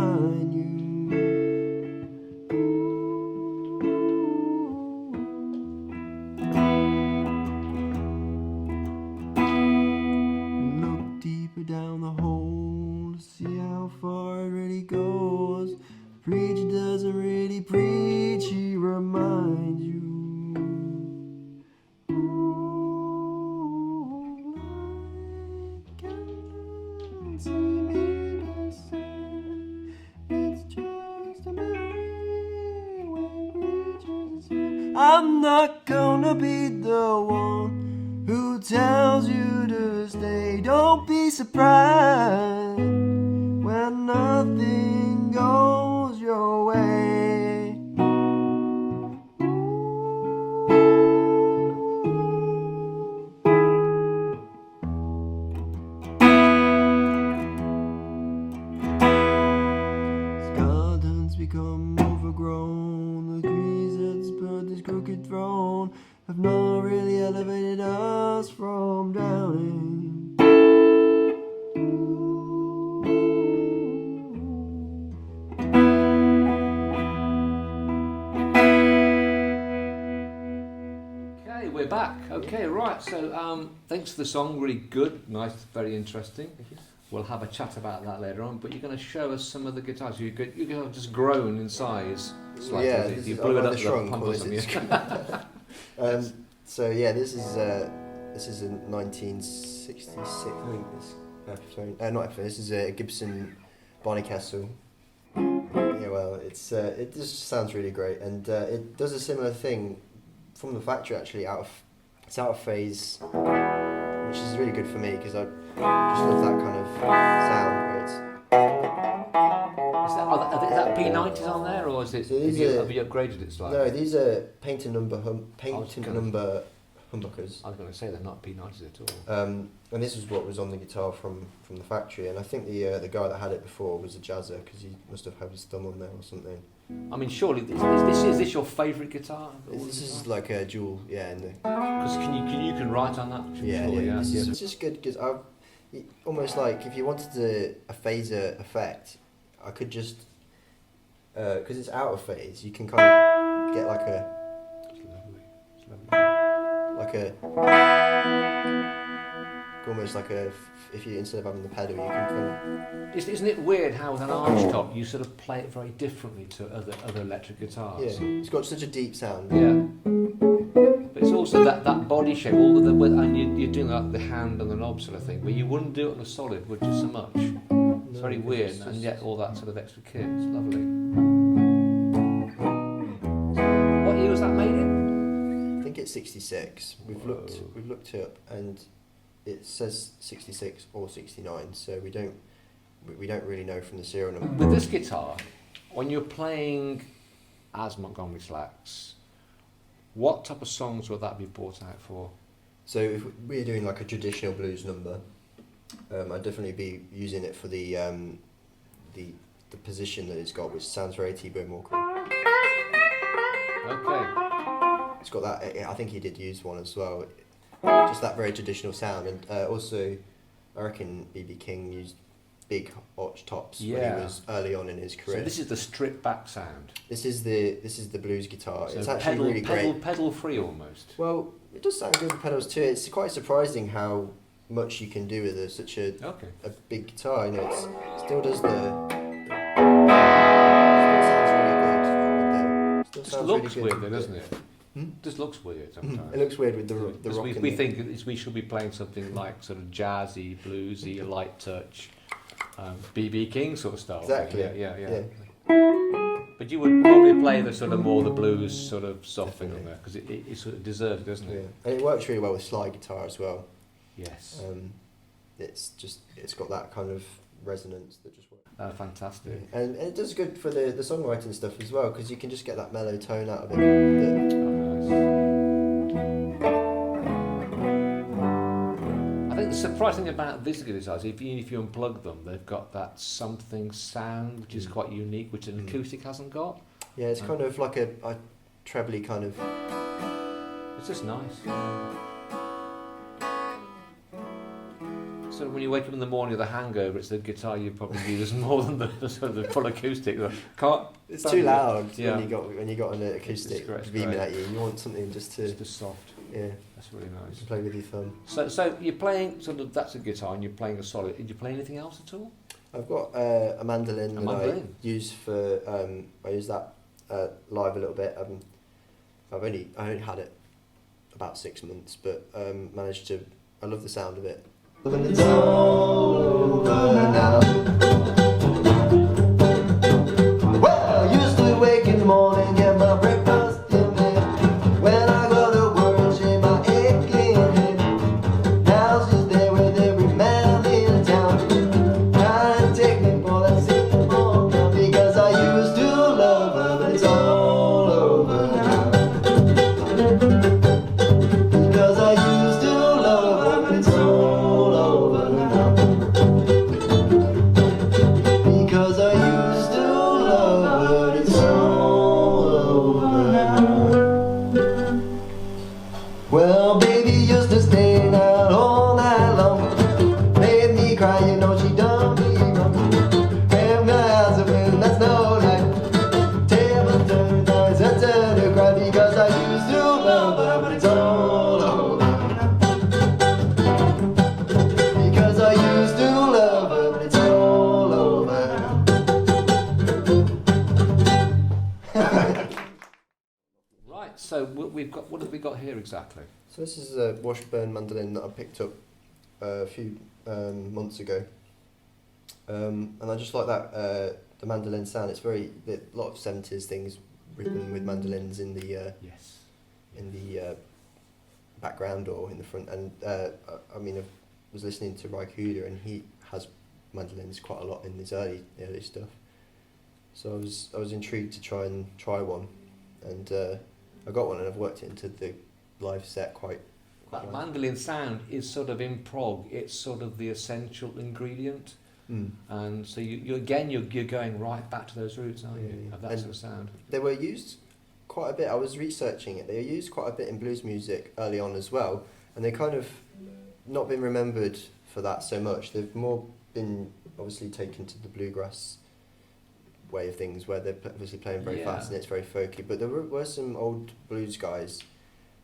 remind you. Look deeper down the hole to see how far it really goes. The preacher doesn't really preach, he reminds you. I'm not gonna be the one who tells you to stay. Don't be surprised when nothing goes your way. Gardens become overgrown, the trees that spurred this crooked throne have not really elevated us from drowning. Okay, we're back. Okay, right. So, thanks for the song. Really good, nice, very interesting. We'll have a chat about that later on. But you're going to show us some of the guitars. You have just grown in size slightly. Yeah, you blew it up the pump or something. So yeah, this is a 1966. I think this Epoch, not Epoch. This is a Gibson Barney Kessel. Yeah, well, it just sounds really great, and it does a similar thing from the factory actually. It's out of phase, which is really good for me because I just love that kind of sound where it's. Is that P90s on there, or is it? So have you upgraded it slightly? No, these are patent number humbuckers. I was going to say they're not P90s at all. And this is what was on the guitar from the factory, and I think the guy that had it before was a jazzer because he must have had his thumb on there or something. I mean, surely is this your favourite guitar? This is like a dual, yeah. Because you can write on that. Yeah, surely, yeah. It's just good because almost like if you wanted a phaser effect, I could just because it's out of phase, you can kind of get like a. It's lovely. Like a almost like a if you instead of having the pedal you can kind of. Isn't it weird how with an arch top you sort of play it very differently to other electric guitars? Yeah, it's got such a deep sound. Yeah, but it's also that body shape, all of the and you're doing like the hand and the knob sort of thing, but you wouldn't do it on a solid, would you? So much. It's very weird, and yet all that sort of extra kit. It's lovely. What year was that made in? I think it's 66. We've looked it up, and it says 66 or 69. So we don't really know from the serial number. With this guitar, when you're playing as Montgomery Slacks, what type of songs would that be brought out for? So if we're doing like a traditional blues number, I'd definitely be using it for the position that it's got, which sounds very T-Bone Walker. Okay. It's got that. I think he did use one as well. Just that very traditional sound, and also, I reckon B.B. King used big arch tops when he was early on in his career. So this is the stripped back sound. This is the blues guitar. So it's actually really great. Pedal free almost. Well, it does sound good with pedals too. It's quite surprising how much you can do with such a big guitar. You know, it still does the. It just looks weird then, doesn't it? Just looks weird sometimes. It looks weird with the rock. We think we should be playing something like sort of jazzy, bluesy, light touch, B.B. King sort of style. Exactly. Yeah. But you would probably play the sort of more the blues sort of soft thing on there because it sort of deserves it, doesn't it? Yeah. And it works really well with slide guitar as well. Yes. It's got that kind of resonance that just works. Fantastic. Yeah. And it does good for the songwriting stuff as well because you can just get that mellow tone out of it. I think the surprising thing about these guitars, if you unplug them, they've got that something sound which is quite unique, which an acoustic hasn't got. Yeah, it's kind of like a trebly kind of. It's just nice. sort of when you wake up in the morning with a hangover, it's the guitar you probably use more than the sort of the full acoustic. It's too loud yeah. when you got an acoustic beaming at you. You want something just soft. Yeah, that's really nice. Play with your thumb. So you're playing sort of that's a guitar, and you're playing a solid. Did you play anything else at all? I've got a mandolin I use for. I use that live a little bit. I only had it about 6 months, but managed to. I love the sound of it. When it's all over now. Well, I used to wake in the morning, get my breakfast in bed. When I go to work, shave my aching head. Now she's there with every man in town, trying to take me for that simple girl, because I used to love her, but it's all over now. Because I used to love her, but it's all over now. Because I used to love her, but it's all over now. Well, baby used to stay out all night long, made me cry, you know she done me wrong. When my eyes are blue, that's no lie. Table turned, eyes that turn to cry, because I used to love her, but it's all over now. Because I used to love her, but it's all over now. Right. So we've got. What have we got here exactly? So this is a Washburn mandolin that I picked up a few months ago, and I just like that the mandolin sound. It's a lot of 70s things written with mandolins in the Yes. in the background or in the front. And I was listening to Reissue, and he has mandolins quite a lot in his early stuff. So I was intrigued to try one, and I got one, and I've worked it into the live set quite That well. mandolin sound is sort of in prog. It's sort of the essential ingredient, and so you're going right back to those roots, aren't you? Yeah. Of that sort of sound. They were used quite a bit. I was researching it. They were used quite a bit in blues music early on as well, and they kind of not been remembered for that so much. They've more been obviously taken to the bluegrass way of things, where they're obviously playing very fast and it's very folky. But there were some old blues guys.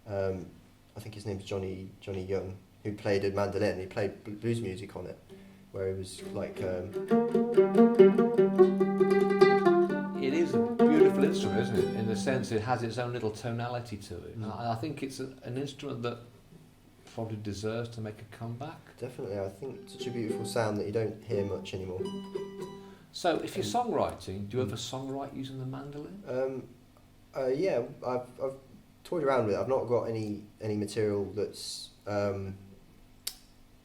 I think his name's Johnny Young, who played a mandolin. He played blues music on it, where he was like. It is a beautiful instrument, isn't it? In the sense it has its own little tonality to it. I think it's an instrument that probably deserves to make a comeback. Definitely, I think it's such a beautiful sound that you don't hear much anymore. So, if you're songwriting, do you ever songwrite using the mandolin? Yeah, I've toyed around with it. I've not got any material that's that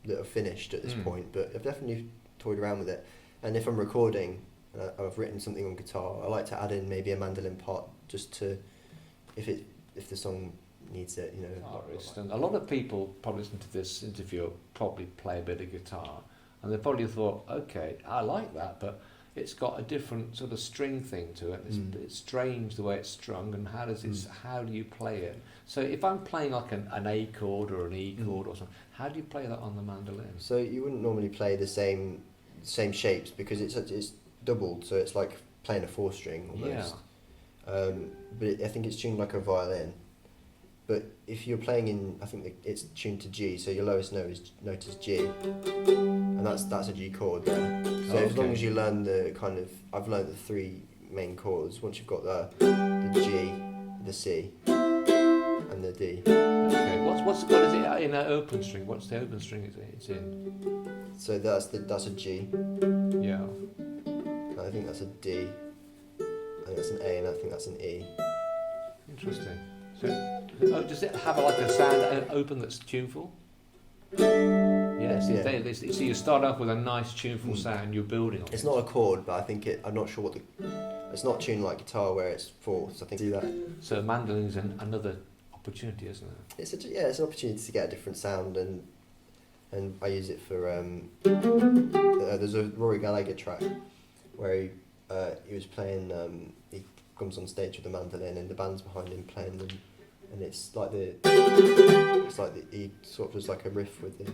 are finished at this point, but I've definitely toyed around with it. And if I'm recording, and I've written something on guitar, I like to add in maybe a mandolin part just to, if the song needs it, you know. And a lot of people probably listen to this interview probably play a bit of guitar, and they probably thought, okay, I like that, but it's got a different sort of string thing to it. It's strange the way it's strung, and how do you play it? So if I'm playing like an A chord or an E chord or something, how do you play that on the mandolin? So you wouldn't normally play the same shapes, because it's doubled, so it's like playing a 4-string almost. Yeah. But I think it's tuned like a violin. But if you're playing in, I think it's tuned to G, so your lowest note is G, and that's a G chord there. So as long as you learn I've learned the 3 main chords. Once you've got the G, the C, and the D. Okay, what is it in an open string? What's the open string it's in? So that's a G. Yeah. And I think that's a D. I think that's an A, and I think that's an E. Interesting. So, does it have like a sound open that's tuneful? Yes. Yeah. So you start off with a nice tuneful sound. You're building on it. It's not a chord, but I think I'm not sure it's not tuned like guitar where it's fourths. I think do that. So mandolin's another opportunity, isn't it? It's an opportunity to get a different sound, and I use it for. There's a Rory Gallagher track where he was playing. He comes on stage with a mandolin, and the band's behind him playing them, and it's like he sort of does like a riff with it.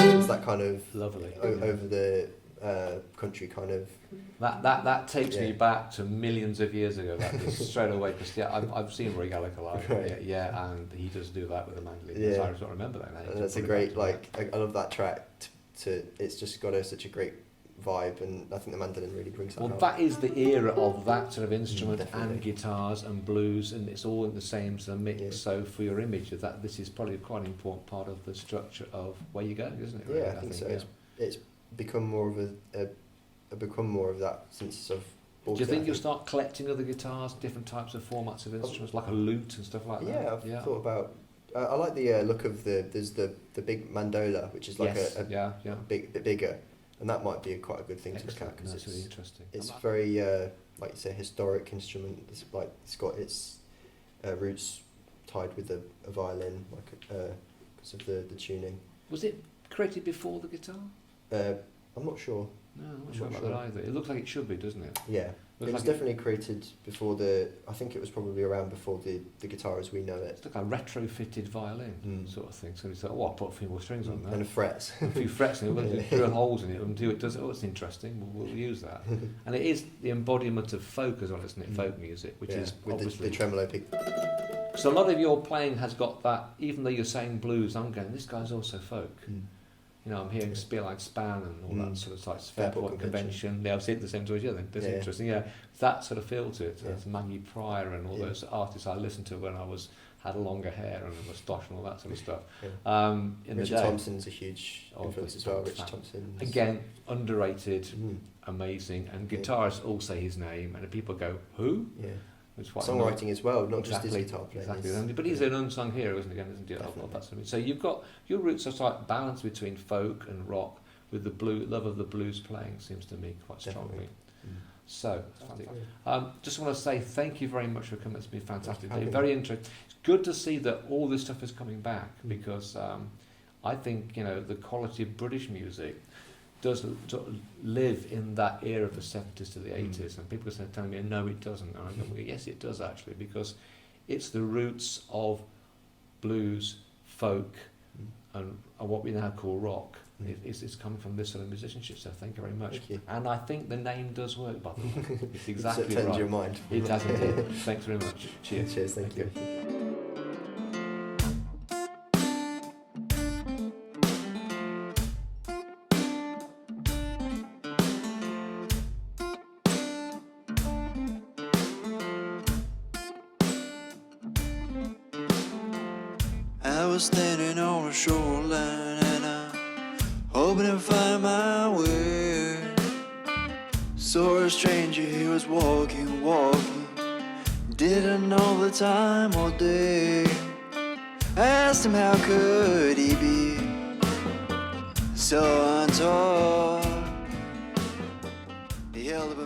It's that kind of Lovely. over the country kind of. That takes me back to millions of years ago. That just straight away, because I've seen Roy Gallagher live, Right. yeah, and he does do that with the mandolin. Yeah. So I don't remember that now. And that's a great I love that track. It's just got such a great vibe, and I think the mandolin really brings that. Well, out. that is the era of that sort of instrument Definitely. and guitars and blues, and it's all in the same sort of mix. Yeah. So for your image of that, this is probably quite an important part of the structure of where you're going, isn't it? Really? Yeah, I think so. Yeah. It's become more of that since I've bought Do you it, think I you'll start collecting other guitars, different types of formats of instruments, like a lute and stuff like that? Yeah, I've thought about. I like the look of there's the big mandola, which is like yes. a bit bigger, and that might be quite a good thing to look at, because That's really interesting. it's very like you say, historic instrument. It's got its roots tied with a violin, because of the tuning. Was it created before the guitar? I'm not sure. No, I'm not sure about that either. It looks like it should be, doesn't it? Yeah, it was definitely created before I think it was probably around before the guitar as we know it. It's like a retrofitted violin sort of thing. So we thought, I'll put a few more strings on that. And frets. A few frets in it, we'll drill holes in it and do it. It's interesting. We'll use that. And it is the embodiment of folk as well, isn't it? Folk music, which is with obviously the tremolo pick. So a lot of your playing has got that. Even though you're saying blues, I'm going, this guy's also folk. You know, I'm hearing Spear Like Span and all that sort of like Fairport Convention. Yeah, I've seen it the same as you. Then that's interesting. Yeah, that sort of feel to it. So it's Maggie Pryor and all those artists I listened to when I had longer hair and a moustache and all that sort of stuff. Richard Thompson's a huge influence as well. Richard Thompson, again, underrated, amazing, and guitarists all say his name, and people go, who? Yeah. Songwriting as well, not just his guitar playing. Exactly, but he's an unsung hero, isn't he? Isn't he? Of that sort of, so you've got your roots are like balance between folk and rock, with the love of the blues playing seems to me quite strongly. So, just want to say thank you very much for coming. It's been fantastic. Very interesting. It's good to see that all this stuff is coming back, because I think the quality of British music does live in that era of the 70s to the 80s, and people are telling me, no, it doesn't. And I go, well, yes, it does actually, because it's the roots of blues, folk, and what we now call rock. It's coming from this sort of musicianship, so thank you very much. Thank you. And I think the name does work, by the way. It's exactly it turns right. your mind. It does indeed. Thanks very much. Cheers. Cheers, thank you. I was standing on a shoreline and I'm hoping to find my way. Saw a stranger, he was walking. Didn't know the time or day. I asked him how could he be so untaught. He held up a